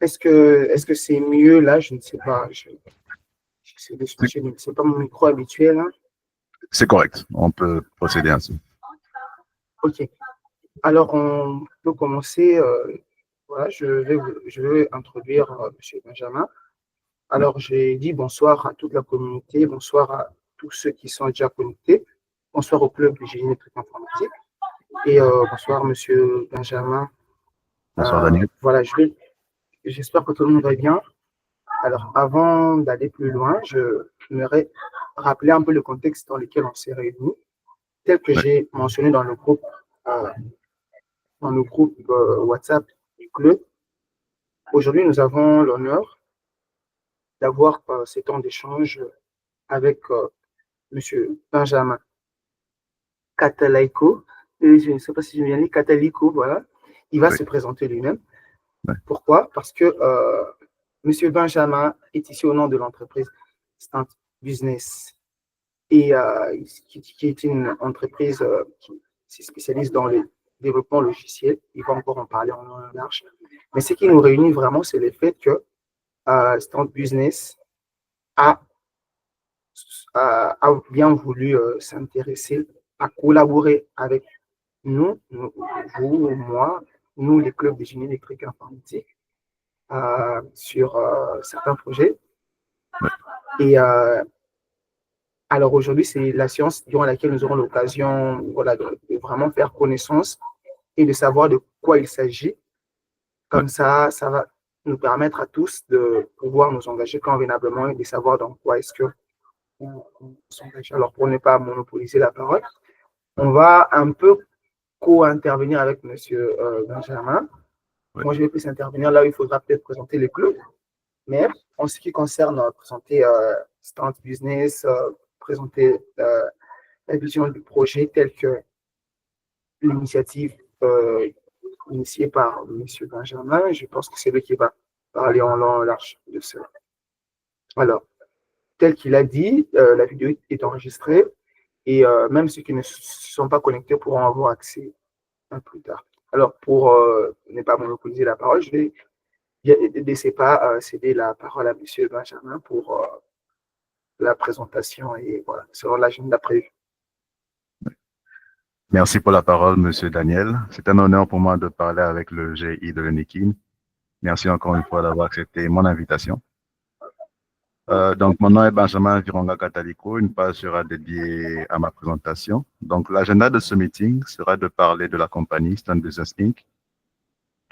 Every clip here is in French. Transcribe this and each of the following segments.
Est-ce que c'est mieux là? Je ne sais pas. J'essaie de C'est switcher, mais c'est pas mon micro habituel, hein. c'est correct. On peut procéder ainsi. OK. Alors, on peut commencer. Voilà, je vais introduire M. Benjamin. Ouais. Alors, j'ai dit bonsoir à toute la communauté, bonsoir à tous ceux qui sont déjà connectés, bonsoir au club de génie électrique informatique et bonsoir, Monsieur Benjamin. Bonsoir, Daniel. Voilà, j'espère que tout le monde va bien. Alors, avant d'aller plus loin, je voudrais rappeler un peu le contexte dans lequel on s'est réunis, tel que Ouais. j'ai mentionné euh, dans le groupe WhatsApp du club. Aujourd'hui, nous avons l'honneur d'avoir ces temps d'échange avec M. Benjamin Catalaiko. Je ne sais pas si je viens de dire Catalico, voilà. Il va Oui. se présenter lui-même. Ouais. Pourquoi? Parce que M. Benjamin est ici au nom de l'entreprise Stant Business et qui est une entreprise qui se spécialise dans le développement logiciel. Il va encore en parler en long et en large. Mais ce qui nous réunit vraiment, c'est le fait que Stant Business a, a bien voulu s'intéresser, à collaborer avec nous, vous, moi, nous, les clubs de génie électrique informatique, sur certains projets. Ouais. Et alors aujourd'hui, c'est la séance durant laquelle nous aurons l'occasion, voilà, de vraiment faire connaissance et de savoir de quoi il s'agit. Ouais. Comme ça va nous permettre à tous de pouvoir nous engager convenablement et de savoir dans quoi est-ce que on s'engage. Alors, pour ne pas monopoliser la parole, Ouais. on va un peu co-intervenir avec M. Benjamin. Ouais. Moi, je vais plus intervenir là où il faudra peut-être présenter les clubs. Mais en ce qui concerne présenter Start Business, présenter la vision du projet telle que l'initiative initiée par M. Benjamin, je pense que c'est lui qui va parler en long et large de cela. Alors, tel qu'il a dit, la vidéo est enregistrée et même ceux qui ne se sont pas connectés pourront avoir accès plus tard. Alors, pour ne pas monopoliser la parole, je vais laisser pas céder la parole à M. Benjamin pour la présentation et voilà, selon l'agenda prévu. Merci pour la parole, Monsieur Daniel. C'est un honneur pour moi de parler avec le GI de l'UNIKIN. Merci encore une fois d'avoir accepté mon invitation. Donc, mon nom est Benjamin Viranga Catalico. Une page sera dédiée à ma présentation. Donc, l'agenda de ce meeting sera de parler de la compagnie Stand Business Inc.,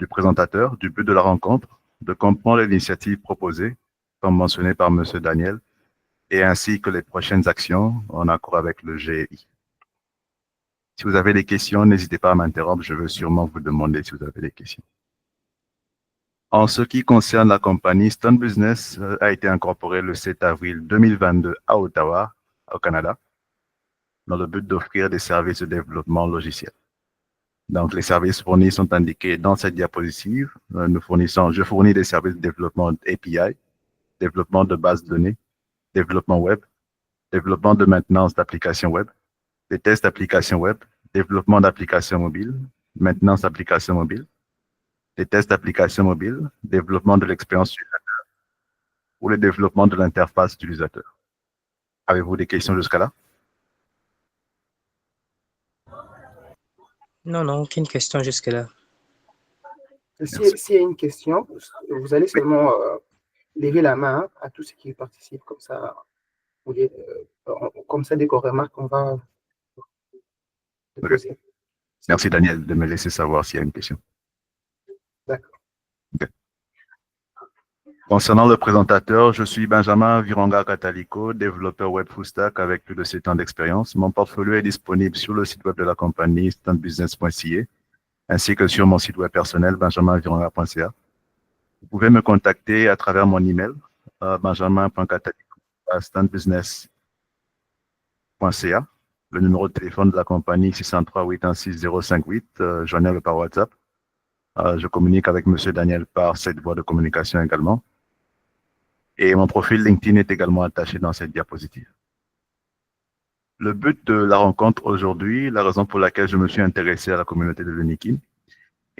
du présentateur, du but de la rencontre, de comprendre l'initiative proposée, comme mentionné par Monsieur Daniel, et ainsi que les prochaines actions en accord avec le GI. Si vous avez des questions, n'hésitez pas à m'interrompre. Je veux sûrement vous demander si vous avez des questions. En ce qui concerne la compagnie, Stone Business a été incorporée le 7 avril 2022 à Ottawa, au Canada, dans le but d'offrir des services de développement logiciel. Donc, les services fournis sont indiqués dans cette diapositive. Je fournis des services de développement API, développement de bases de données, développement web, développement de maintenance d'applications web, des tests d'applications web, développement d'applications mobiles, maintenance d'applications mobiles, des tests d'applications mobiles, développement de l'expérience utilisateur ou le développement de l'interface utilisateur. Avez-vous des questions jusqu'à là? Non, non, aucune question jusque-là. Merci. S'il y a une question, vous allez seulement lever la main à tous ceux qui participent, comme ça, dès qu'on remarque, on va Okay. poser. Merci Daniel de me laisser savoir s'il y a une question. D'accord. Okay. Concernant le présentateur, je suis Benjamin Viranga Catalico, développeur web full stack avec plus de 7 ans d'expérience. Mon portfolio est disponible sur le site web de la compagnie standbusiness.ca ainsi que sur mon site web personnel benjaminviranga.ca. Vous pouvez me contacter à travers mon email benjamin.catalico@standbusiness.ca. Le numéro de téléphone de la compagnie 603-816-058, joignable par WhatsApp. Je communique avec M. Daniel par cette voie de communication également. Et mon profil LinkedIn est également attaché dans cette diapositive. Le but de la rencontre aujourd'hui, la raison pour laquelle je me suis intéressé à la communauté de l'UNIKIN,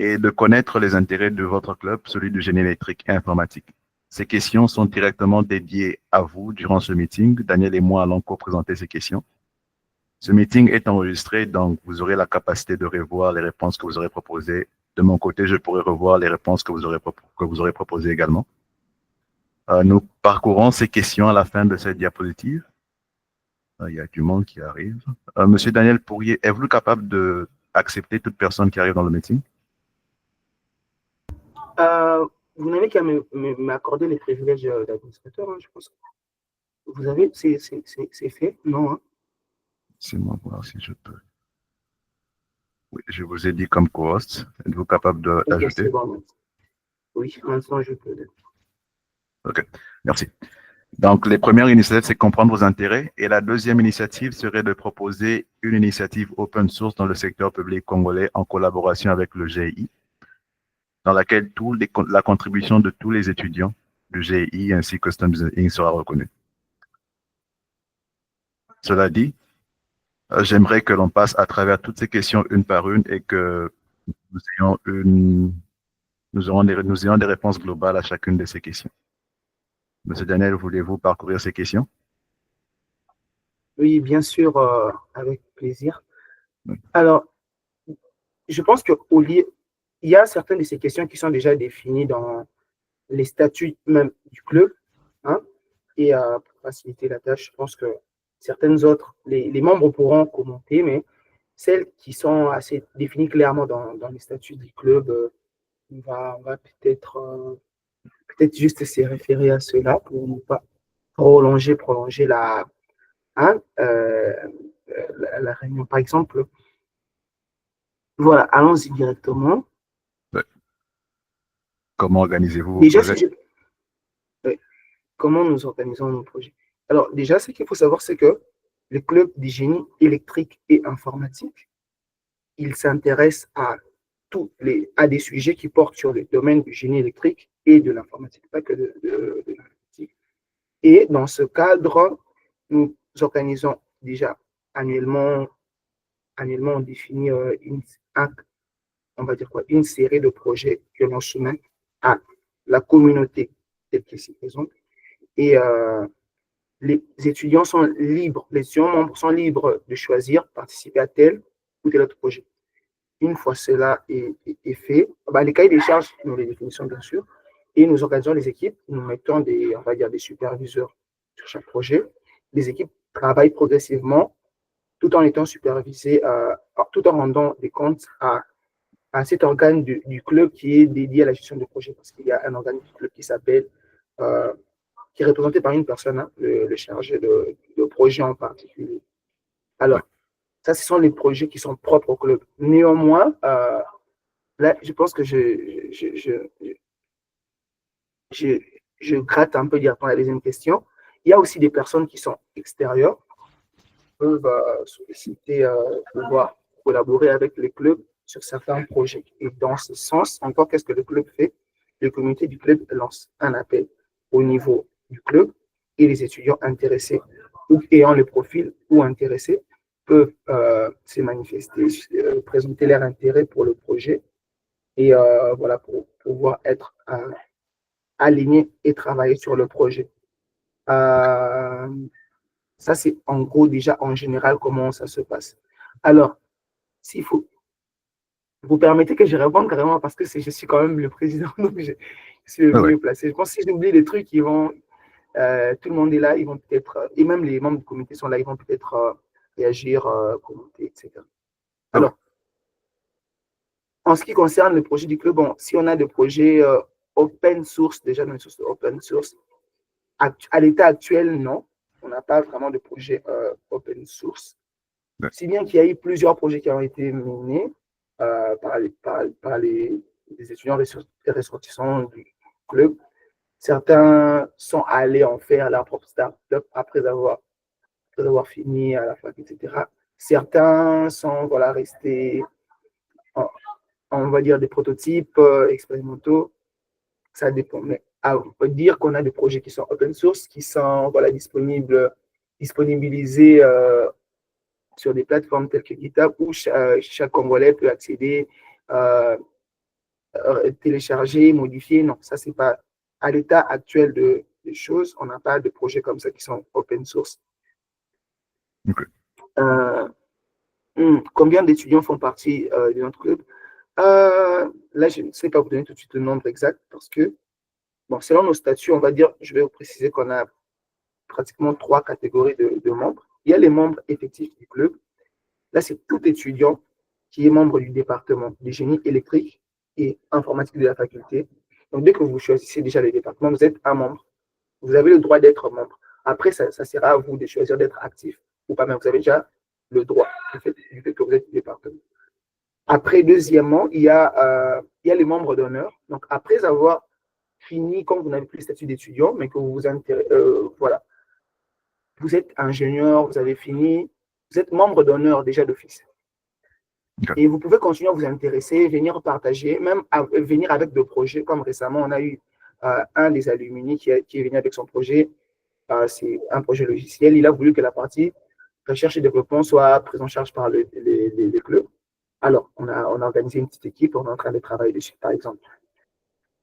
et de connaître les intérêts de votre club, celui du génie électrique et informatique. Ces questions sont directement dédiées à vous durant ce meeting. Daniel et moi allons co-présenter ces questions. Ce meeting est enregistré, donc vous aurez la capacité de revoir les réponses que vous aurez proposées. De mon côté, je pourrai revoir les réponses que vous aurez proposées également. Nous parcourons ces questions à la fin de cette diapositive. Il y a du monde qui arrive. Monsieur Daniel, êtes-vous capable d'accepter toute personne qui arrive dans le meeting? Vous n'avez qu'à m'accorder les privilèges d'administrateur, hein, je pense. Vous avez, c'est fait, non? Hein? C'est moi voir si je peux. Oui, je vous ai dit comme co-host. Êtes-vous capable d'ajouter? Bon. Oui, maintenant je peux. Ok, merci. Donc, les premières initiatives, c'est comprendre vos intérêts. Et la deuxième initiative serait de proposer une initiative open source dans le secteur public congolais en collaboration avec le GIE, dans laquelle la contribution de tous les étudiants du GIE ainsi que Custom Inc. sera reconnue. Cela dit, j'aimerais que l'on passe à travers toutes ces questions une par une et que nous ayons des réponses globales à chacune de ces questions. Monsieur Daniel, voulez-vous parcourir ces questions? Oui, bien sûr, avec plaisir. Oui. Alors, je pense qu'il y a certaines de ces questions qui sont déjà définies dans les statuts même du club. Hein, et pour faciliter la tâche, je pense que certaines autres, les membres pourront commenter, mais celles qui sont assez définies clairement dans les statuts du club, on va peut-être juste se référer à cela pour ne pas prolonger la réunion. Par exemple, voilà, allons-y directement. Ouais. Comment organisez-vous vos déjà, projets? Comment nous organisons nos projets? Alors, déjà, ce qu'il faut savoir, c'est que le club du génie électrique et informatique, il s'intéresse à des sujets qui portent sur le domaine du génie électrique et de l'informatique, pas que de l'informatique. Et dans ce cadre, nous organisons déjà annuellement, on définit une série de projets que l'on soumet à la communauté telle qu'elle s'y présente. Et les étudiants sont libres, les étudiants membres sont libres de choisir, participer à tel ou tel autre projet. Une fois cela est fait, les cahiers des charges, nous les définissons bien sûr, et nous organisons les équipes, nous mettons des superviseurs sur chaque projet. Les équipes travaillent progressivement tout en étant supervisées, tout en rendant des comptes à cet organe du club qui est dédié à la gestion de projet, parce qu'il y a un organe du club qui s'appelle, qui est représenté par une personne, hein, le chargé de projet en particulier. Alors, ça, ce sont les projets qui sont propres au club. Néanmoins, là, je pense que je gratte un peu directement la deuxième question. Il y a aussi des personnes qui sont extérieures, qui peuvent solliciter, pouvoir collaborer avec le club sur certains projets. Et dans ce sens, encore, qu'est-ce que le club fait? Le comité du club lance un appel au niveau du club et les étudiants intéressés ou ayant le profil ou intéressés peuvent se manifester, présenter leur intérêt pour le projet et voilà, pour pouvoir être alignés et travailler sur le projet. Ça, c'est en gros déjà en général comment ça se passe. Alors, s'il faut, vous permettez que je réponde carrément parce que je suis quand même le président, donc je suis le mieux placé. Je pense que si j'oublie des trucs, tout le monde est là, ils vont peut-être, et même les membres du comité sont là, ils vont peut-être réagir, commenter, etc. Alors, en ce qui concerne le projet du club, bon, si on a des projets open source, déjà dans les sources open source, à l'état actuel, non, on n'a pas vraiment de projet open source. Si bien qu'il y a eu plusieurs projets qui ont été menés par les étudiants ressortissants du club. Certains sont allés en faire leur propre start-up après avoir fini à la fac, etc. Certains sont restés, on va dire, des prototypes expérimentaux. Ça dépend. Mais on peut dire qu'on a des projets qui sont open source, qui sont disponibilisés sur des plateformes telles que GitHub où chaque Congolais peut accéder télécharger, modifier. Non, ça, c'est pas à l'état actuel des choses. On n'a pas de projets comme ça qui sont open source. Ok. Combien d'étudiants font partie de notre club? Là, je ne sais pas vous donner tout de suite le nombre exact parce que, bon, selon nos statuts, on va dire, je vais vous préciser qu'on a pratiquement 3 catégories de membres. Il y a les membres effectifs du club. Là, c'est tout étudiant qui est membre du département de génie électrique et informatique de la faculté. Donc, dès que vous choisissez déjà le département, vous êtes un membre. Vous avez le droit d'être membre. Après, ça sera à vous de choisir d'être actif ou pas, mais vous avez déjà le droit du fait que vous êtes du département. Après, deuxièmement, il y a les membres d'honneur. Donc, après avoir fini, comme vous n'avez plus le statut d'étudiant, mais que vous vous intéressez, voilà, vous êtes ingénieur, vous avez fini, vous êtes membre d'honneur déjà d'office. Okay. Et vous pouvez continuer à vous intéresser, venir partager, même venir avec des projets, comme récemment, on a eu un des alumni qui est venu avec son projet. C'est un projet logiciel. Il a voulu que la partie recherche et développement soit prise en charge par les clubs. Alors, on a organisé une petite équipe, on est en train de travailler dessus, par exemple.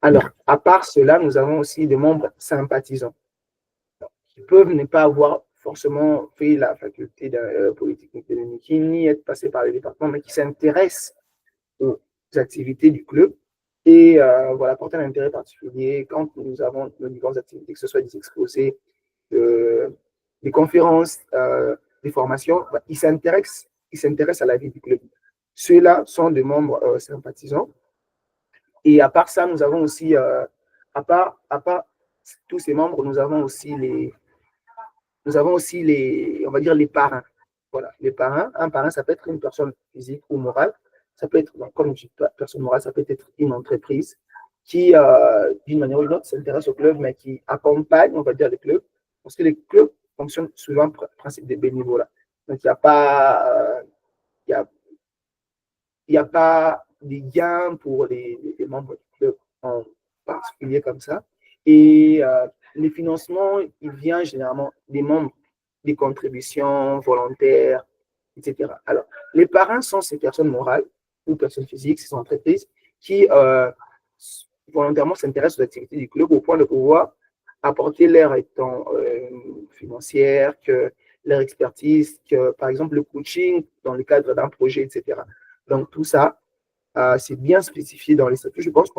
Alors, à part cela, nous avons aussi des membres sympathisants qui peuvent ne pas avoir forcément fait la faculté de Polytechnique de Niki, ni être passés par le département, mais qui s'intéressent aux activités du club et voilà, porter un intérêt particulier quand nous avons nos différentes activités, que ce soit des exposés, des conférences, des formations, bah, ils s'intéressent à la vie du club. Ceux-là sont des membres sympathisants. Et à part ça, nous avons aussi, à part tous ces membres, nous avons aussi les, on va dire, les parrains. Voilà, les parrains. Un parrain, ça peut être une personne physique ou morale. Ça peut être, comme je dis, personne morale, ça peut être une entreprise qui, d'une manière ou d'une autre, s'intéresse au club, mais qui accompagne, on va dire, les clubs. Parce que les clubs fonctionnent souvent par principe de bénévolat. Donc, il n'y a pas, il n'y a pas de gains pour les membres du club en particulier comme ça. Et les financements, il vient généralement des membres, des contributions volontaires, etc. Alors, les parrains sont ces personnes morales ou personnes physiques, ces entreprises qui volontairement s'intéressent aux activités du club au point de pouvoir apporter leur étant financière, que leur expertise, que par exemple le coaching dans le cadre d'un projet, etc. Donc, tout ça, c'est bien spécifié dans les statuts. Je pense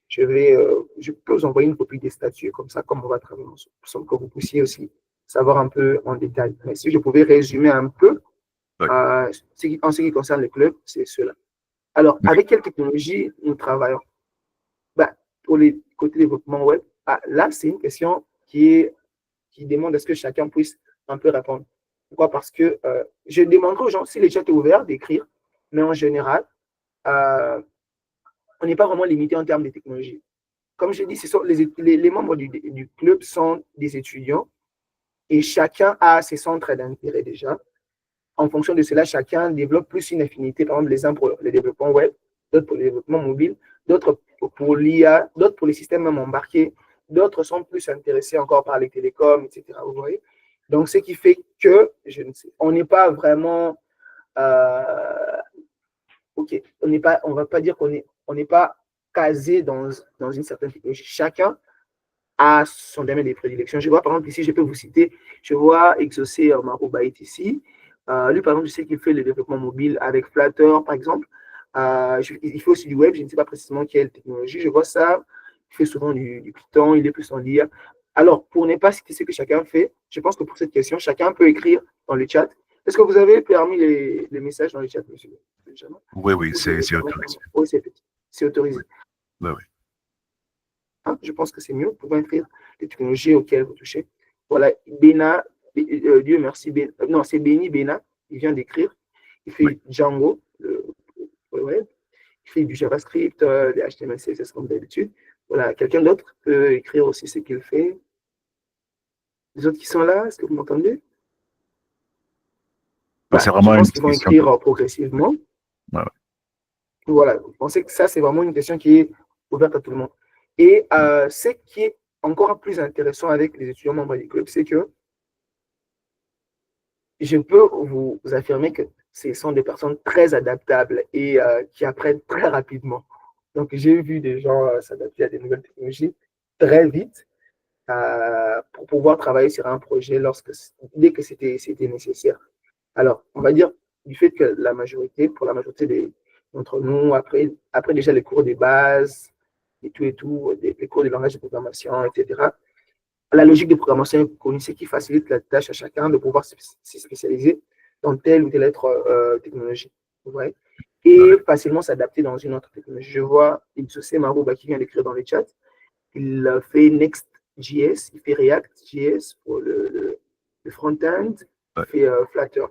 je peux vous envoyer une copie des statuts, comme ça, comme on va travailler ensemble, que vous puissiez aussi savoir un peu en détail. Mais si je pouvais résumer un peu, en ce qui concerne le club, c'est cela. Alors, avec quelle technologie nous travaillons? Pour les côtés développement web, là, c'est une question qui demande à ce que chacun puisse un peu répondre. Pourquoi? Parce que je demanderai aux gens, si le chat est ouvert, d'écrire, mais en général, on n'est pas vraiment limité en termes de technologie. Comme je dis, ce sont les membres du club sont des étudiants et chacun a ses centres d'intérêt déjà. En fonction de cela, chacun développe plus une affinité, par exemple, les uns pour le développement web, d'autres pour le développement mobile, d'autres pour l'IA, d'autres pour les systèmes même embarqués, d'autres sont plus intéressés encore par les télécoms, etc. Vous voyez? Donc, ce qui fait que, on n'est pas vraiment, ok, on ne va pas dire on n'est pas casé dans une certaine technologie. Chacun a son domaine de prédilection. Je vois, par exemple, ici, je peux vous citer, je vois Exaucé Maroubaït ici. Lui, par exemple, je sais qu'il fait le développement mobile avec Flutter, par exemple. Il fait aussi du web, je ne sais pas précisément quelle technologie. Je vois ça. Il fait souvent du Python, il est plus en l'IA. Alors, pour ne pas citer ce que chacun fait, je pense que pour cette question, chacun peut écrire dans le chat. Est-ce que vous avez permis les messages dans le chat, monsieur Benjamin? Oui, c'est autorisé. Oui, c'est autorisé. Oui. Je pense que c'est mieux. Vous pouvez écrire les technologies auxquelles vous touchez. Voilà, Bena, Dieu merci, non, c'est Benny Bena, il vient d'écrire. Il fait Django, le web. Il fait du JavaScript, des HTML, CSS comme d'habitude. Voilà, quelqu'un d'autre peut écrire aussi ce qu'il fait. Les autres qui sont là, est-ce que vous m'entendez? C'est vraiment je pense qu'ils vont écrire progressivement. Ouais. Voilà, vous pensez que ça, c'est vraiment une question qui est ouverte à tout le monde. Et ce qui est encore plus intéressant avec les étudiants membres du club, c'est que je peux vous affirmer que ce sont des personnes très adaptables et qui apprennent très rapidement. Donc, j'ai vu des gens s'adapter à des nouvelles technologies très vite pour pouvoir travailler sur un projet dès que c'était nécessaire. Alors, on va dire du fait que pour la majorité d'entre nous, après déjà les cours de base et tout, les cours de langage de programmation, etc., la logique de programmation est connue, ce qui facilite la tâche à chacun de pouvoir se spécialiser dans telle ou telle autre technologie. Vous voyez? Et facilement s'adapter dans une autre technologie. Je vois Ibsosé Marouba qui vient d'écrire dans le chat. Il fait Next.js, il fait React.js pour le front-end, il fait Flutter.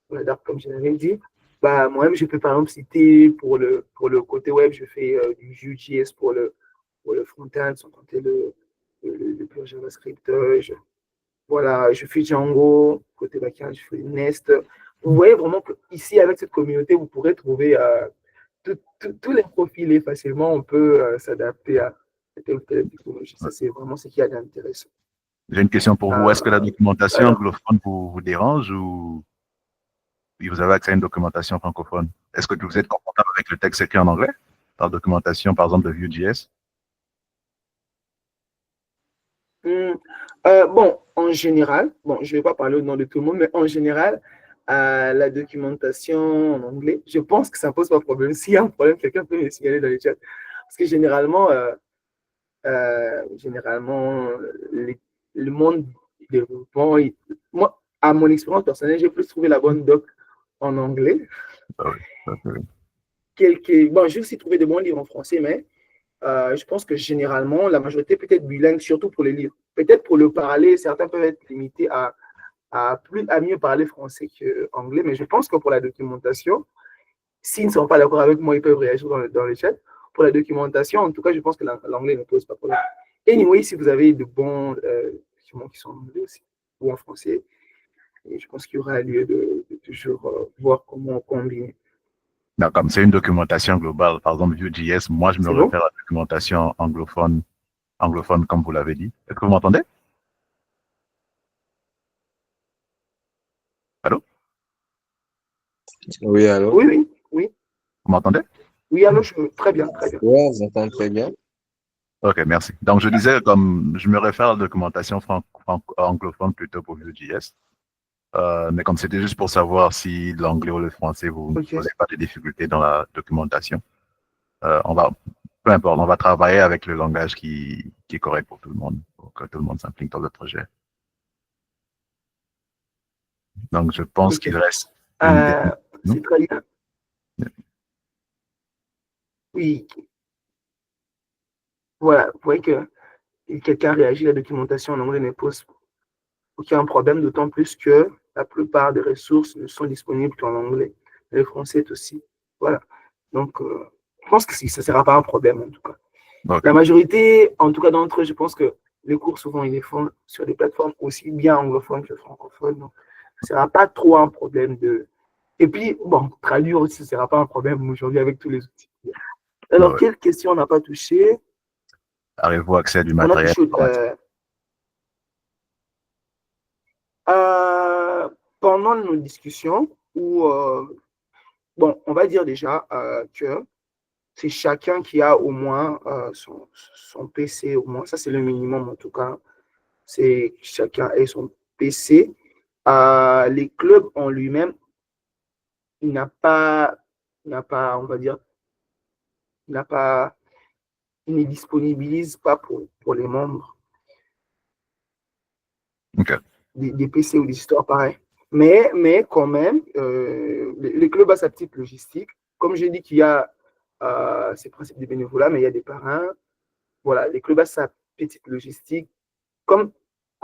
Voilà, comme je l'avais dit. Bah, moi-même, je peux par exemple citer pour le côté web, je fais du Vue.js pour le front-end, sans compter le pur JavaScript. Voilà, je fais Django, côté backend, je fais Nest. Vous voyez vraiment qu'ici, avec cette communauté, vous pourrez trouver tous les profils et facilement, on peut s'adapter à telle ou telle technologie. Ça, c'est vraiment ce qui est intéressant. J'ai une question pour vous. Est-ce que la documentation anglophone vous dérange ou vous avez accès à une documentation francophone? Est-ce que vous êtes confortable avec le texte écrit en anglais, par documentation, par exemple, de Vue.js? Bon, en général, bon, je ne vais pas parler au nom de tout le monde, mais en général, la documentation en anglais, je pense que ça ne pose pas de problème. S'il y a un problème, quelqu'un peut me signaler dans le chat. Parce que généralement, le monde du développement, moi, à mon expérience personnelle, j'ai plus trouvé la bonne doc en anglais. Ah oui. Bon, j'ai aussi trouvé de bons livres en français, mais je pense que généralement, la majorité peut être bilingue, surtout pour les livres. Peut-être pour le parler, certains peuvent être limités à mieux parler français qu'anglais, mais je pense que pour la documentation, s'ils ne sont pas d'accord avec moi, ils peuvent réagir dans le chat. Pour la documentation, en tout cas, je pense que l'anglais ne pose pas de problème. Anyway, si vous avez de bons documents qui sont en anglais aussi, ou en français, et je pense qu'il y aura lieu de toujours voir comment combiner. Non, comme c'est une documentation globale, par exemple Vue.js, moi je me réfère à la documentation anglophone comme vous l'avez dit. Est-ce que vous m'entendez? Allô? Oui, allô? Oui. Vous m'entendez? Oui, allô, très bien. Oui, je vous entends très bien. Ok, merci. Donc, je disais, comme je me réfère à la documentation anglophone plutôt pour Vue.js, mais comme c'était juste pour savoir si l'anglais ou le français, vous ne posez pas de difficultés dans la documentation, peu importe, on va travailler avec le langage qui est correct pour tout le monde, pour que tout le monde s'implique dans le projet. Donc, je pense qu'il reste c'est très bien. Oui. Voilà, vous voyez que quelqu'un réagit, la documentation en anglais ne pose aucun problème, d'autant plus que la plupart des ressources ne sont disponibles qu'en anglais. Le français est aussi. Voilà. Donc, je pense que ça ne sera pas un problème, en tout cas. Okay. La majorité, en tout cas d'entre eux, je pense que les cours, souvent, ils les font sur des plateformes aussi bien anglophones que francophones. Donc, ce ne sera pas trop un problème de... Et puis, bon, traduire aussi, ce ne sera pas un problème aujourd'hui avec tous les outils. Alors, quelle question on n'a pas touché? Avez-vous accès à du matériel? Pendant nos discussions, bon, on va dire déjà que c'est chacun qui a au moins son PC, au moins, ça c'est le minimum en tout cas, c'est chacun ait son PC. Les clubs en lui-même, il n'a pas, on va dire, il ne disponibilise pas pour les membres des PC ou des histoires pareilles. Mais quand même, les clubs a sa petite logistique. Comme j'ai dit qu'il y a ces principes de bénévolat, mais il y a des parrains. Voilà, les clubs a sa petite logistique. Comme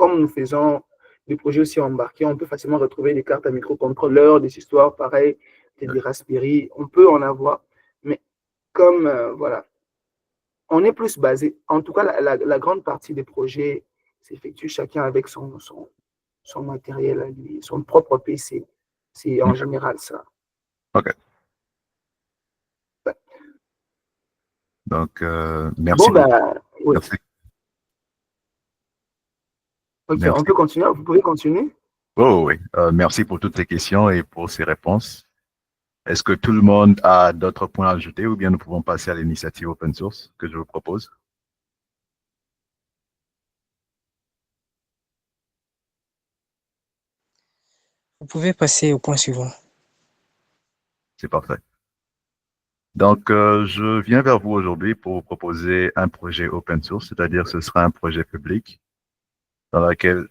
nous faisons des projets aussi embarqués, on peut facilement retrouver des cartes à microcontrôleur, des histoires pareilles, des Raspberry. On peut en avoir. Mais comme, voilà, on est plus basé. En tout cas, la grande partie des projets s'effectue chacun avec son matériel à lui, son propre PC. C'est en général ça. Ok. Ouais. Donc, merci. Bon, oui. Merci. Ok, merci. On peut continuer. Vous pouvez continuer. Oh oui, merci pour toutes ces questions et pour ces réponses. Est-ce que tout le monde a d'autres points à ajouter ou bien nous pouvons passer à l'initiative open source que je vous propose? Vous pouvez passer au point suivant. C'est parfait. Donc, je viens vers vous aujourd'hui pour vous proposer un projet open source, c'est-à-dire ce sera un projet public dans lequel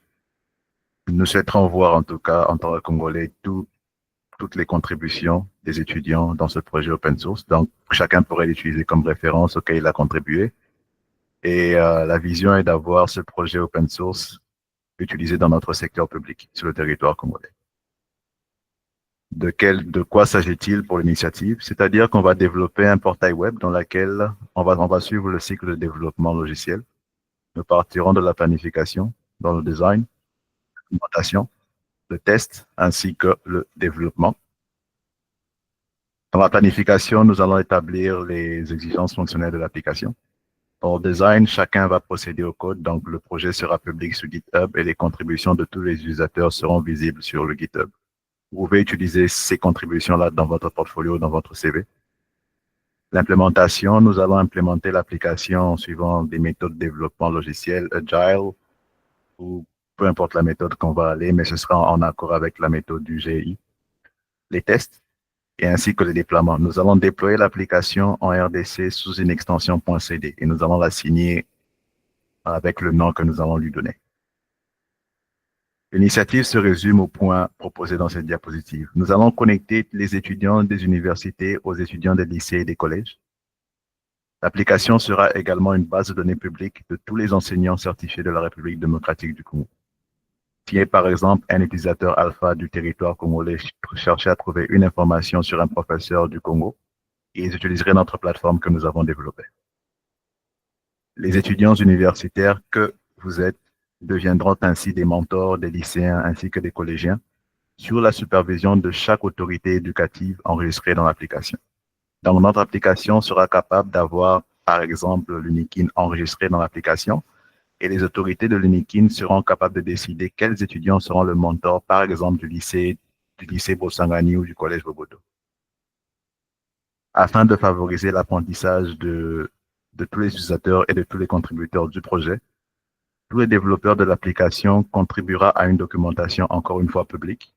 nous souhaiterons voir, en tout cas, en tant que Congolais, toutes les contributions des étudiants dans ce projet open source. Donc, chacun pourrait l'utiliser comme référence auquel il a contribué. Et la vision est d'avoir ce projet open source utilisé dans notre secteur public sur le territoire congolais. De quoi s'agit-il pour l'initiative? C'est-à-dire qu'on va développer un portail web dans lequel on va suivre le cycle de développement logiciel. Nous partirons de la planification dans le design, l'implémentation, le test ainsi que le développement. Dans la planification, nous allons établir les exigences fonctionnelles de l'application. Dans le design, chacun va procéder au code, donc le projet sera public sur GitHub et les contributions de tous les utilisateurs seront visibles sur le GitHub. Vous pouvez utiliser ces contributions-là dans votre portfolio, dans votre CV. L'implémentation, nous allons implémenter l'application en suivant des méthodes de développement logiciel, Agile, ou peu importe la méthode qu'on va aller, mais ce sera en accord avec la méthode du GI. Les tests, et ainsi que le déploiement. Nous allons déployer l'application en RDC sous une extension .cd et nous allons la signer avec le nom que nous allons lui donner. L'initiative se résume aux points proposés dans cette diapositive. Nous allons connecter les étudiants des universités aux étudiants des lycées et des collèges. L'application sera également une base de données publique de tous les enseignants certifiés de la République démocratique du Congo. Si, par exemple, un utilisateur alpha du territoire congolais cherchait à trouver une information sur un professeur du Congo, ils utiliseraient notre plateforme que nous avons développée. Les étudiants universitaires que vous êtes deviendront ainsi des mentors des lycéens ainsi que des collégiens sur la supervision de chaque autorité éducative enregistrée dans l'application. Donc, notre application sera capable d'avoir, par exemple, l'UNIKIN enregistré dans l'application et les autorités de l'UNIKIN seront capables de décider quels étudiants seront le mentor, par exemple, du lycée Bossangani ou du collège Bobodo. Afin de favoriser l'apprentissage de tous les utilisateurs et de tous les contributeurs du projet, tous les développeurs de l'application contribuera à une documentation, encore une fois publique,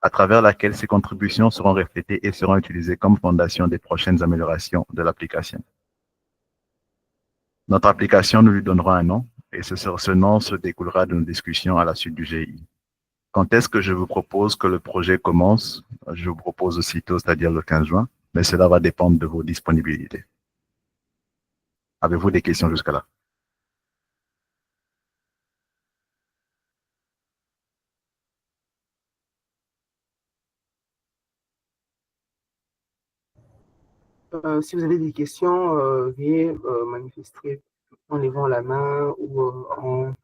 à travers laquelle ces contributions seront reflétées et seront utilisées comme fondation des prochaines améliorations de l'application. Notre application, nous lui donnerons un nom, et ce nom se découlera de nos discussions à la suite du GI. Quand est-ce que je vous propose que le projet commence? Je vous propose aussitôt, c'est-à-dire le 15 juin, mais cela va dépendre de vos disponibilités. Avez-vous des questions jusqu'à là? Si vous avez des questions, veuillez manifester en levant la main ou en...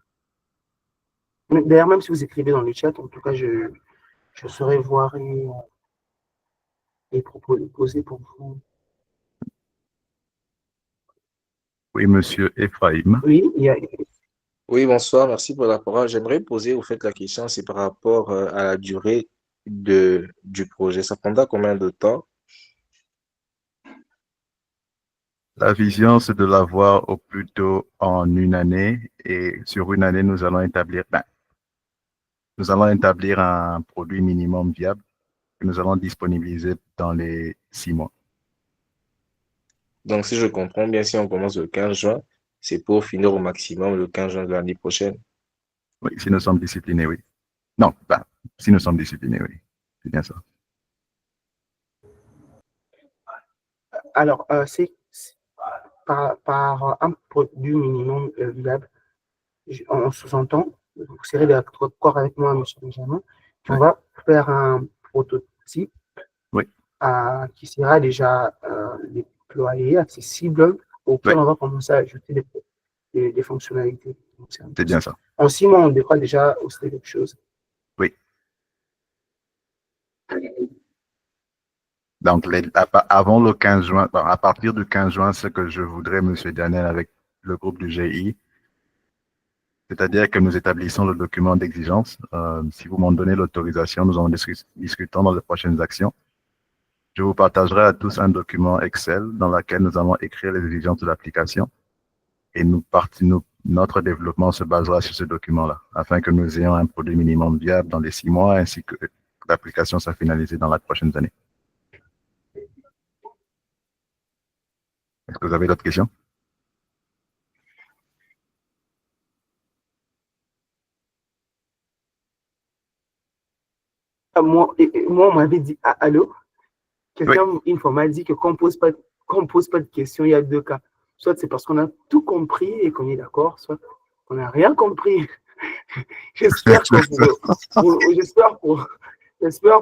D'ailleurs, même si vous écrivez dans le chat, en tout cas, je saurai voir et proposer pour vous. Oui, monsieur Ephraim. Oui, Oui, bonsoir, merci pour la parole. J'aimerais poser au fait la question, c'est par rapport à la durée du projet. Ça prendra combien de temps? La vision, c'est de l'avoir au plus tôt en une année et sur une année, nous allons établir un produit minimum viable que nous allons disponibiliser dans les 6 mois. Donc, si je comprends bien, si on commence le 15 juin, c'est pour finir au maximum le 15 juin de l'année prochaine. Oui, si nous sommes disciplinés, oui. Non, si nous sommes disciplinés, oui. C'est bien ça. alors, c'est par un produit minimum viable. On sous-entend, vous serez d'accord avec moi, M. Benjamin, qu'on va faire un prototype qui sera déjà déployé, accessible, auquel on va commencer à ajouter des fonctionnalités. C'est bien ça. En 6 mois, on devra déjà hoster quelque chose. Oui. Donc, avant le 15 juin, à partir du 15 juin, ce que je voudrais, M. Daniel, avec le groupe du GI, c'est-à-dire que nous établissons le document d'exigence. Si vous m'en donnez l'autorisation, nous en discutons dans les prochaines actions. Je vous partagerai à tous un document Excel dans lequel nous allons écrire les exigences de l'application et notre développement se basera sur ce document-là afin que nous ayons un produit minimum viable dans les 6 mois ainsi que l'application soit finalisée dans les prochaines années. Est-ce que vous avez d'autres questions? Moi, on m'avait dit, ah, allô, quelqu'un une fois m'a dit que qu'on pose pas de questions, il y a deux cas. Soit c'est parce qu'on a tout compris et qu'on est d'accord, soit on n'a rien compris. J'espère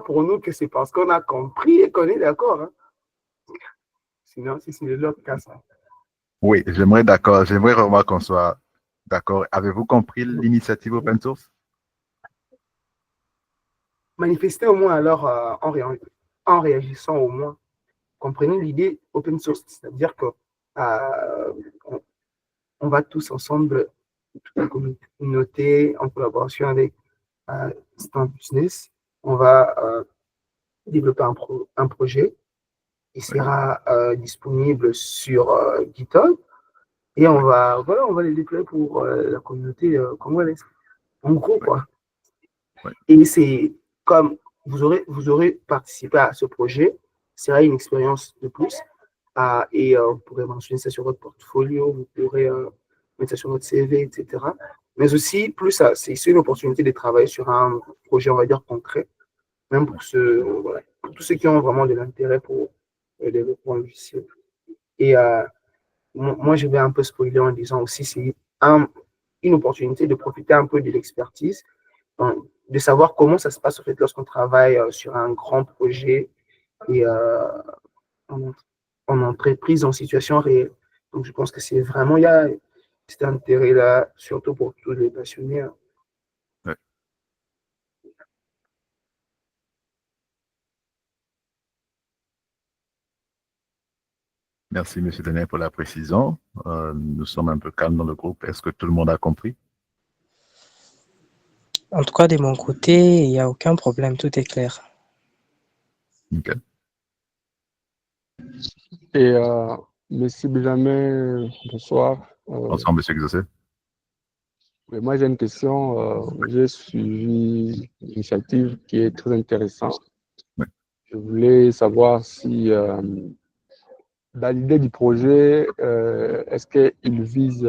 pour nous que c'est parce qu'on a compris et qu'on est d'accord. Hein. Sinon, si c'est l'autre cas, ça. Oui, j'aimerais vraiment qu'on soit d'accord. Avez-vous compris l'initiative open source? Manifester au moins alors en réagissant au moins. Comprenez l'idée open source, c'est-à-dire que on va tous ensemble, toute la communauté, en collaboration avec Stand Business, on va développer un projet qui sera disponible sur GitHub et on va le déployer pour la communauté congolaise. En gros, quoi. Ouais. Et c'est comme vous aurez participé à ce projet, ce sera une expérience de plus. Et vous pourrez mentionner ça sur votre portfolio, vous pourrez mettre ça sur votre CV, etc. Mais aussi, plus c'est une opportunité de travailler sur un projet, on va dire, concret, même pour tous ceux qui ont vraiment de l'intérêt pour le développement logiciel. Et moi, je vais un peu spoiler en disant aussi, c'est une opportunité de profiter un peu de l'expertise, de savoir comment ça se passe en fait, lorsqu'on travaille sur un grand projet et en entreprise, en situation réelle. Donc, je pense que c'est vraiment, il y a cet intérêt-là, surtout pour tous les passionnés. Hein. Ouais. Merci, M. Daniel, pour la précision. Nous sommes un peu calmes dans le groupe. Est-ce que tout le monde a compris? En tout cas, de mon côté, il n'y a aucun problème, tout est clair. Nickel. Et Monsieur Benjamin, bonsoir. Bonsoir, M. Exaucé. Moi, j'ai une question. J'ai suivi une initiative qui est très intéressante. Oui. Je voulais savoir si, dans l'idée du projet, est-ce qu'il vise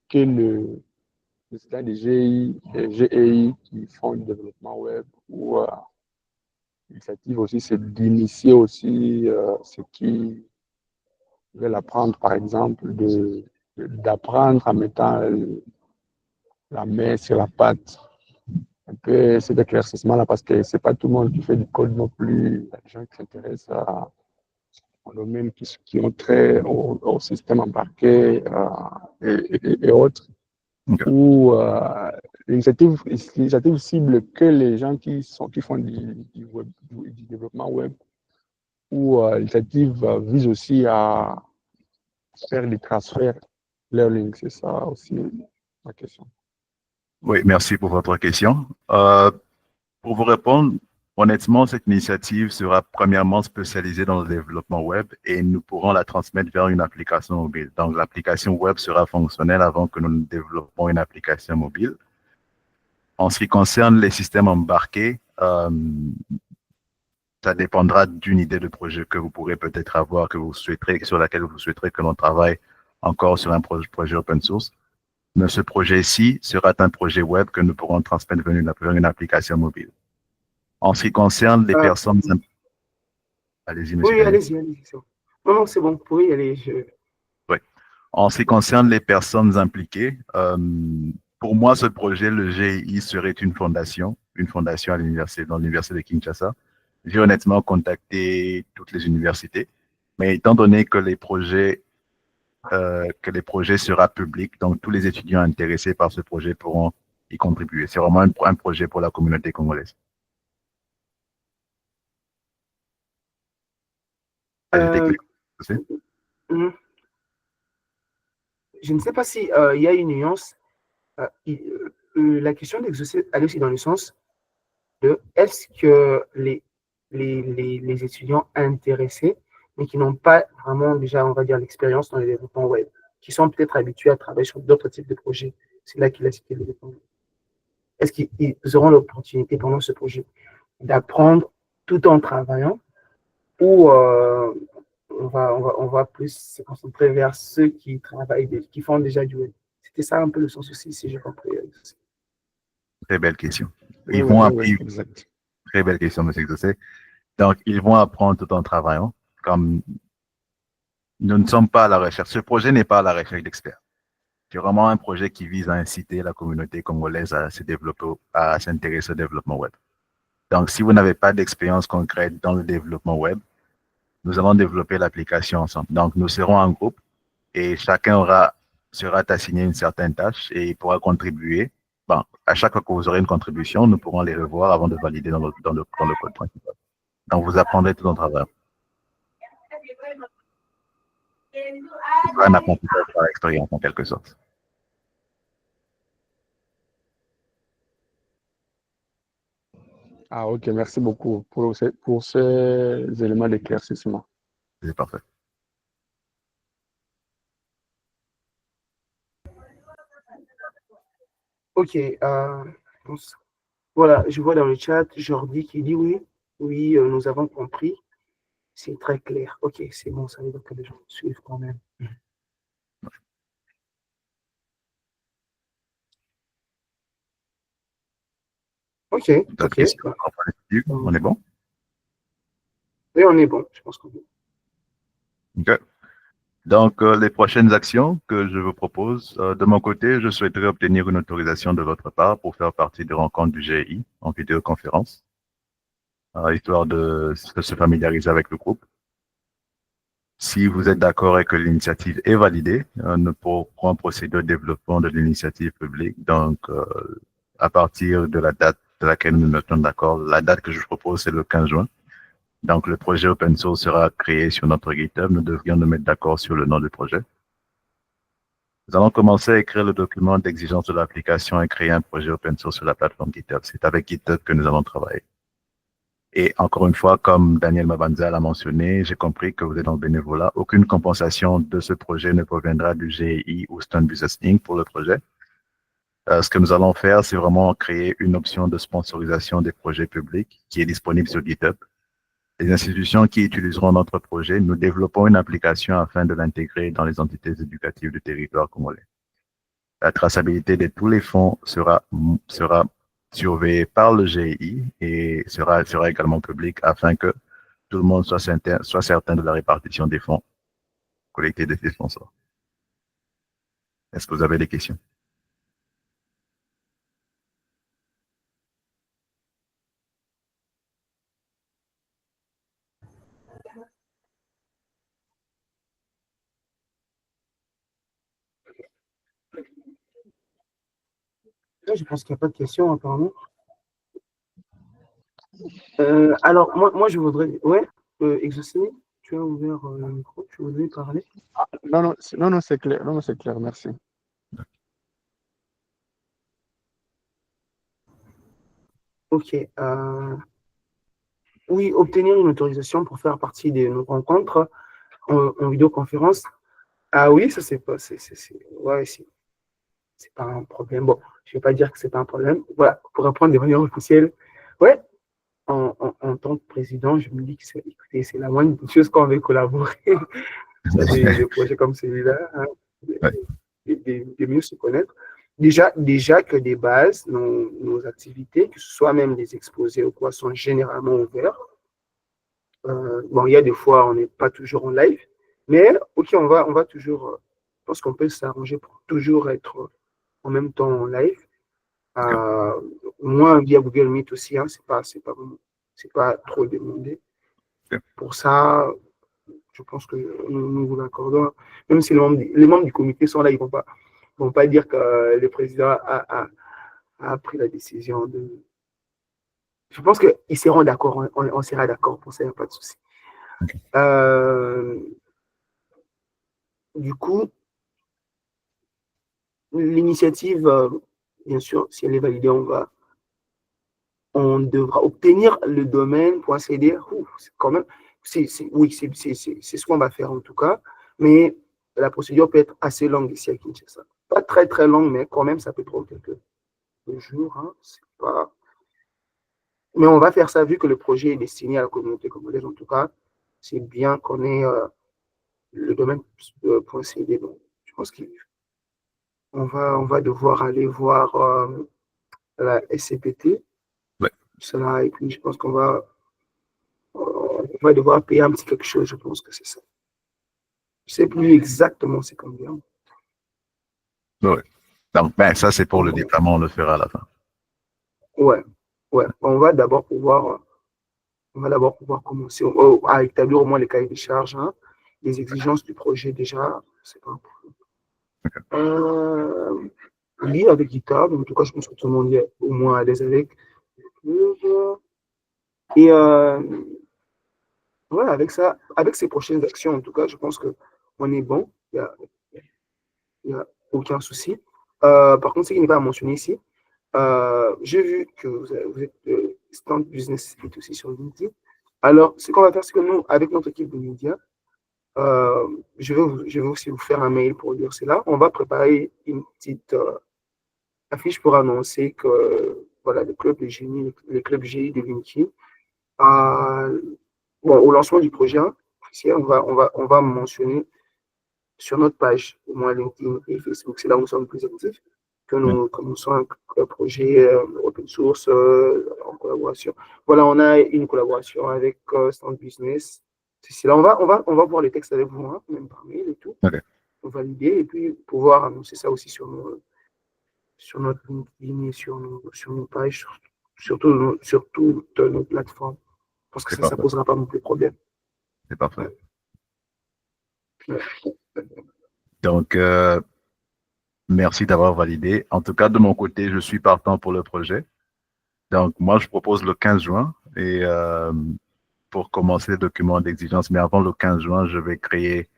que le président des GEI qui font du développement web ou l'initiative aussi, c'est d'initier aussi ce qui veulent apprendre, par exemple, d'apprendre en mettant la main sur la pâte. Un peu cet éclaircissement-là, parce que c'est pas tout le monde qui fait du code non plus. Il y a des gens qui s'intéressent au domaine qui ont trait au système embarqué et autres. Okay. Ou l'initiative cible que les gens qui font du développement web, ou l'initiative vise aussi à faire des transferts learning. C'est ça aussi ma question. Oui, merci pour votre question. Pour vous répondre, honnêtement, cette initiative sera premièrement spécialisée dans le développement web et nous pourrons la transmettre vers une application mobile. Donc, l'application web sera fonctionnelle avant que nous ne développons une application mobile. En ce qui concerne les systèmes embarqués, ça dépendra d'une idée de projet que vous pourrez peut-être avoir, sur laquelle vous souhaiterez que l'on travaille encore sur un projet open source. Mais ce projet-ci sera un projet web que nous pourrons transmettre vers une application mobile. En ce qui concerne les personnes... Allez-y, monsieur. Oui, allez-y. Non, c'est bon, vous pouvez y aller. Oui. En ce qui concerne les personnes impliquées, pour moi, ce projet, le GEI, serait une fondation à l'université, dans l'université de Kinshasa. J'ai honnêtement contacté toutes les universités, mais étant donné que les projets sera public, donc tous les étudiants intéressés par ce projet pourront y contribuer. C'est vraiment un projet pour la communauté congolaise. Je ne sais pas si il y a une nuance. La question d'Exaucé allait aussi dans le sens de est-ce que les étudiants intéressés, mais qui n'ont pas vraiment déjà, on va dire, l'expérience dans le développement web, qui sont peut-être habitués à travailler sur d'autres types de projets. C'est là qu'il a cité le développement. Est-ce qu'ils auront l'opportunité pendant ce projet d'apprendre tout en travaillant ou on va plus se concentrer vers ceux qui travaillent, qui font déjà du web? C'était ça un peu le sens aussi, si j'ai compris. Très belle question. Oui, Ils oui, vont oui, apprendre, oui, exact. très belle question, monsieur Exaucé. Donc, ils vont apprendre tout en travaillant. Comme nous ne sommes pas à la recherche, ce projet n'est pas à la recherche d'experts. C'est vraiment un projet qui vise à inciter la communauté congolaise à se développer, à s'intéresser au développement web. Donc, si vous n'avez pas d'expérience concrète dans le développement web, nous allons développer l'application ensemble. Donc, nous serons en groupe et chacun sera assigné une certaine tâche et il pourra contribuer. Bon, à chaque fois que vous aurez une contribution, nous pourrons les revoir avant de valider dans le code principal. Donc, vous apprendrez tout en travail. C'est un apprentissage par expérience, en quelque sorte. Ah, ok, merci beaucoup pour ces éléments d'éclaircissement. C'est parfait. Ok, voilà, je vois dans le chat Jordi qui dit oui, oui, nous avons compris. C'est très clair. Ok, c'est bon, ça veut dire que les gens suivent quand même. Ok, D'autres ok. questions? On est bon? Oui, on est bon, je pense qu'on est bon. OK. Donc, les prochaines actions que je vous propose, de mon côté, je souhaiterais obtenir une autorisation de votre part pour faire partie des rencontres du GI en vidéoconférence, histoire de se familiariser avec le groupe. Si vous êtes d'accord et que l'initiative est validée, nous pourrons procéder au développement de l'initiative publique. Donc, à partir de la date de laquelle nous nous mettons d'accord, la date que je propose, c'est le 15 juin. Donc, le projet open source sera créé sur notre GitHub. Nous devrions nous mettre d'accord sur le nom du projet. Nous allons commencer à écrire le document d'exigence de l'application et créer un projet open source sur la plateforme GitHub. C'est avec GitHub que nous allons travailler. Et encore une fois, comme Daniel Mabanza l'a mentionné, j'ai compris que vous êtes dans le bénévolat. Aucune compensation de ce projet ne proviendra du GI ou Stone Business Inc. pour le projet. Ce que nous allons faire, c'est vraiment créer une option de sponsorisation des projets publics qui est disponible sur GitHub. Les institutions qui utiliseront notre projet, nous développons une application afin de l'intégrer dans les entités éducatives du territoire congolais. La traçabilité de tous les fonds sera surveillée par le GI et sera également publique afin que tout le monde soit certain de la répartition des fonds collectés de ces sponsors. Est-ce que vous avez des questions? Là, je pense qu'il n'y a pas de questions, apparemment. Alors, moi, je voudrais. Ouais, Exaucé, tu as ouvert le micro, tu voudrais parler? Ah, non, c'est clair. Non, c'est clair, merci. Ok. Oui, obtenir une autorisation pour faire partie de nos rencontres en vidéoconférence. Ah oui, ça, c'est pas. Ouais, c'est pas un problème. Bon, je ne vais pas dire que c'est pas un problème. Voilà, pour répondre de manière officielle. Ouais, en tant que président, je me dis que écoutez, c'est la moindre des choses qu'on veut collaborer sur des projets comme celui-là, hein, Ouais. de mieux se connaître. Déjà que des bases, nos activités, que ce soit même des exposés ou quoi, sont généralement ouverts. Bon, il y a des fois, on n'est pas toujours en live, mais ok, on va toujours, je pense qu'on peut s'arranger pour toujours être en même temps en live. Moi, via Google Meet aussi, hein, c'est pas trop demandé. Pour ça, je pense que nous vous accordons, même si les membres du comité sont là, ils vont pas dire que le président a pris la décision de. Je pense qu'ils seront d'accord, on sera d'accord pour ça, il n'y a pas de souci. Du coup, l'initiative, bien sûr, si elle est validée, on devra obtenir le domaine .cd. C'est quand même, oui, c'est ce qu'on va faire en tout cas, mais la procédure peut être assez longue ici à Kinshasa. Pas très très longue, mais quand même, ça peut prendre quelques jours. Hein. C'est pas... Mais on va faire ça vu que le projet est destiné à la communauté congolaise. En tout cas, c'est bien qu'on ait le domaine .cd. Donc, je pense qu'on va devoir aller voir la SCPT. Ouais. Cela, et puis je pense qu'on va devoir payer un petit quelque chose. Je pense que c'est ça. Je ne sais plus exactement c'est combien. Ouais. Donc, ça, c'est pour le déploiement, on le fera à la fin. Ouais. On va d'abord pouvoir commencer à établir au moins les cahiers de charges, hein, les exigences du projet déjà. C'est pas un problème. Lire avec GitHub, en tout cas, je pense que tout le monde est au moins à l'aise avec. Et ouais, avec ça, avec ces prochaines actions, en tout cas, je pense qu'on est bon. Il n'y a aucun souci. Par contre, ce qui n'est pas mentionné ici, j'ai vu que vous êtes stand business et aussi sur LinkedIn. Alors, ce qu'on va faire, c'est que nous, avec notre équipe de médias, je vais aussi vous faire un mail pour dire cela. On va préparer une petite affiche pour annoncer que voilà, les clubs GI de LinkedIn, au lancement du projet, on va mentionner sur notre page, au moins LinkedIn et Facebook, c'est là où nous sommes plus actifs, que nous commençons un projet open source en collaboration. Voilà, on a une collaboration avec Stand Business. C'est là, on va voir les textes avec vous, hein, même par mail et tout. Okay. On va valider et puis pouvoir annoncer ça aussi sur notre LinkedIn et sur nos pages, sur toutes nos plateformes. Parce que ça ne posera pas non plus de problème. C'est parfait. Ouais. Donc, merci d'avoir validé. En tout cas, de mon côté, je suis partant pour le projet. Donc, moi, je propose le 15 juin et pour commencer le document d'exigence. Mais avant le 15 juin, je vais créer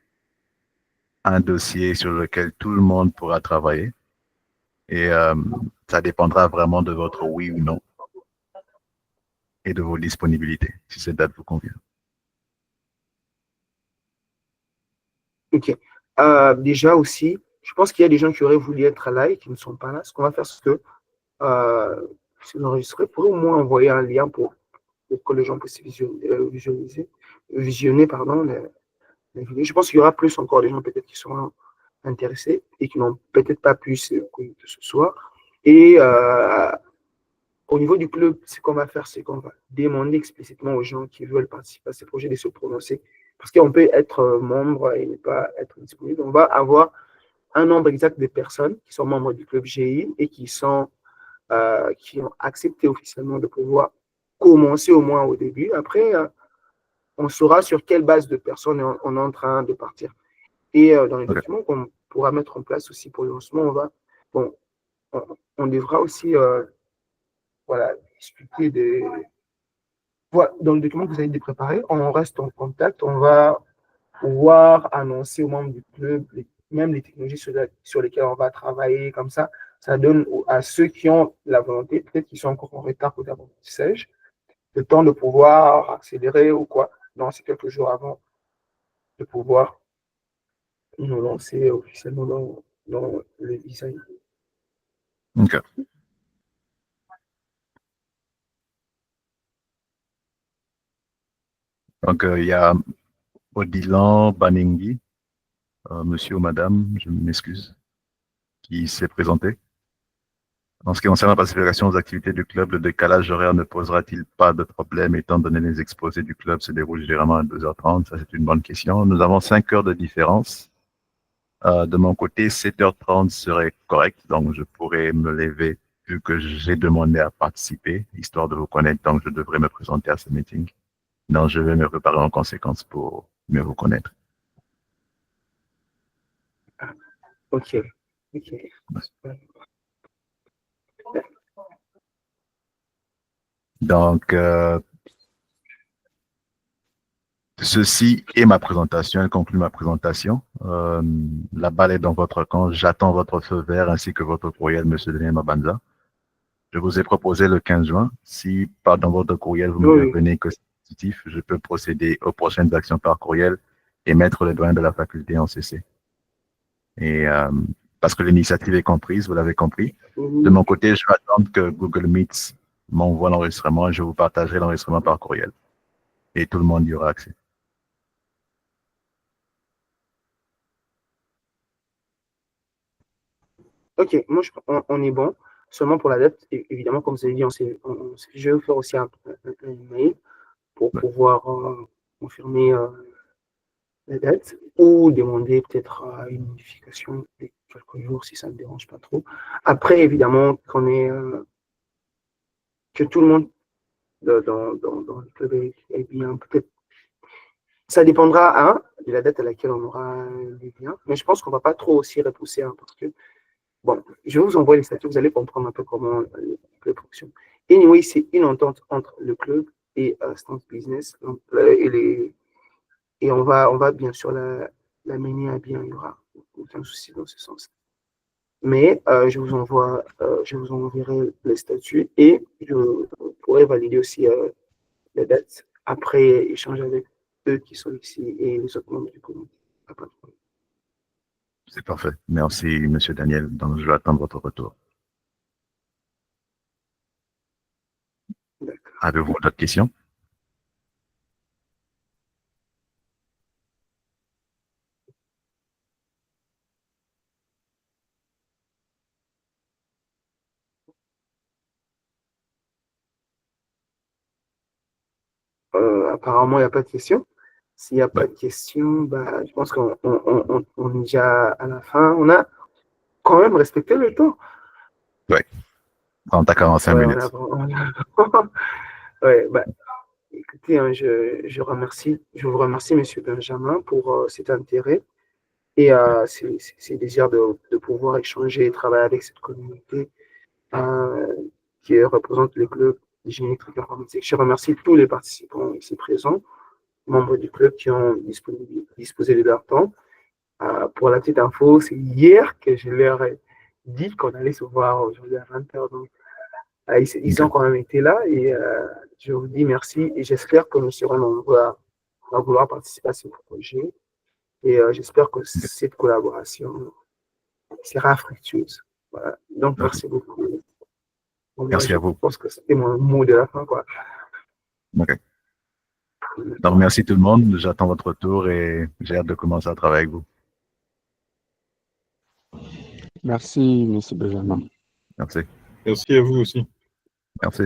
un dossier sur lequel tout le monde pourra travailler. Et ça dépendra vraiment de votre oui ou non et de vos disponibilités, si cette date vous convient. Ok. Déjà aussi, je pense qu'il y a des gens qui auraient voulu être là et qui ne sont pas là. Ce qu'on va faire, c'est que si vous enregistrez, vous pourrez au moins envoyer un lien pour que les gens puissent visionner pardon, les vidéos. Je pense qu'il y aura plus encore des gens peut-être qui seront intéressés et qui n'ont peut-être pas pu se connecter ce soir. Et au niveau du club, ce qu'on va faire, c'est qu'on va demander explicitement aux gens qui veulent participer à ce projet de se prononcer. Parce qu'on peut être membre et ne pas être disponible. On va avoir un nombre exact de personnes qui sont membres du club GI et qui ont accepté officiellement de pouvoir commencer au moins au début. Après, on saura sur quelle base de personnes on est en train de partir. Et dans les documents qu'on pourra mettre en place aussi pour le lancement, on devra aussi discuter des... Voilà, dans le document que vous avez préparé, on reste en contact, on va pouvoir annoncer aux membres du club même les technologies sur lesquelles on va travailler, comme ça donne à ceux qui ont la volonté, peut-être qu'ils sont encore en retard pour l'apprentissage, le temps de pouvoir accélérer ou quoi, dans ces quelques jours avant, de pouvoir nous lancer officiellement dans le design. OK. Donc, il y a Odilan Baningui, monsieur ou madame, je m'excuse, qui s'est présenté. En ce qui concerne la pacification aux activités du club, le décalage horaire ne posera-t-il pas de problème étant donné les exposés du club se déroulent généralement à 2h30? Ça, c'est une bonne question. Nous avons 5 heures de différence. De mon côté, 7h30 serait correct, donc je pourrais me lever vu que j'ai demandé à participer, histoire de vous connaître, donc je devrais me présenter à ce meeting. Donc, je vais me préparer en conséquence pour mieux vous connaître. Ok. Donc, ceci est ma présentation, elle conclut ma présentation. La balle est dans votre camp, j'attends votre feu vert ainsi que votre courriel, monsieur Denis Mabanza. Je vous ai proposé le 15 juin. Si dans votre courriel, vous me Oui. revenez que c'est positif, je peux procéder aux prochaines actions par courriel et mettre le doyen de la faculté en CC. Et parce que l'initiative est comprise, vous l'avez compris. De mon côté, je vais attendre que Google Meet m'envoie l'enregistrement et je vous partagerai l'enregistrement par courriel. Et tout le monde y aura accès. Ok, moi on est bon. Seulement pour la date, évidemment, comme vous avez dit, je vais faire aussi un email pour pouvoir confirmer la date ou demander peut-être une modification de quelques jours si ça ne me dérange pas trop. Après, évidemment, que tout le monde dans le club est bien, peut-être. Ça dépendra de la date à laquelle on aura les liens, mais je pense qu'on ne va pas trop aussi repousser parce que, bon, je vous envoie les statuts, vous allez comprendre un peu comment le club fonctionne. Anyway, c'est une entente entre le club et Stance Business et on va bien sûr la mener à bien, il n'y aura aucun souci dans ce sens. Mais je vous enverrai les statuts et je pourrai valider aussi les dates après échanger avec eux qui sont ici et les autres membres du comité. C'est parfait. Merci, M. Daniel. Donc, je vais attendre votre retour. Avez-vous d'autres questions? Apparemment, il n'y a pas de questions. S'il n'y a pas de questions, bah, je pense qu'on est déjà à la fin. On a quand même respecté le temps. Oui. 30 à 45 minutes. Ouais, bah, écoutez, je vous remercie, M. Benjamin, pour cet intérêt et ces désirs de pouvoir échanger et travailler avec cette communauté qui représente le club de génie électrique informatique. Je remercie tous les participants ici présents, membres du club qui ont disposé de leur temps. Pour la petite info, c'est hier que je leur ai dit qu'on allait se voir aujourd'hui à 20h. Donc, ils ont quand même été là et je vous dis merci et j'espère que nous serons nombreux à vouloir participer à ce projet et j'espère que cette collaboration sera fructueuse. Voilà. Donc, merci beaucoup. Bon, merci à vous. Je pense que c'était mon mot de la fin, quoi. OK. Donc, merci tout le monde. J'attends votre retour et j'ai hâte de commencer à travailler avec vous. Merci, M. Benjamin. Merci. Merci à vous aussi. Merci.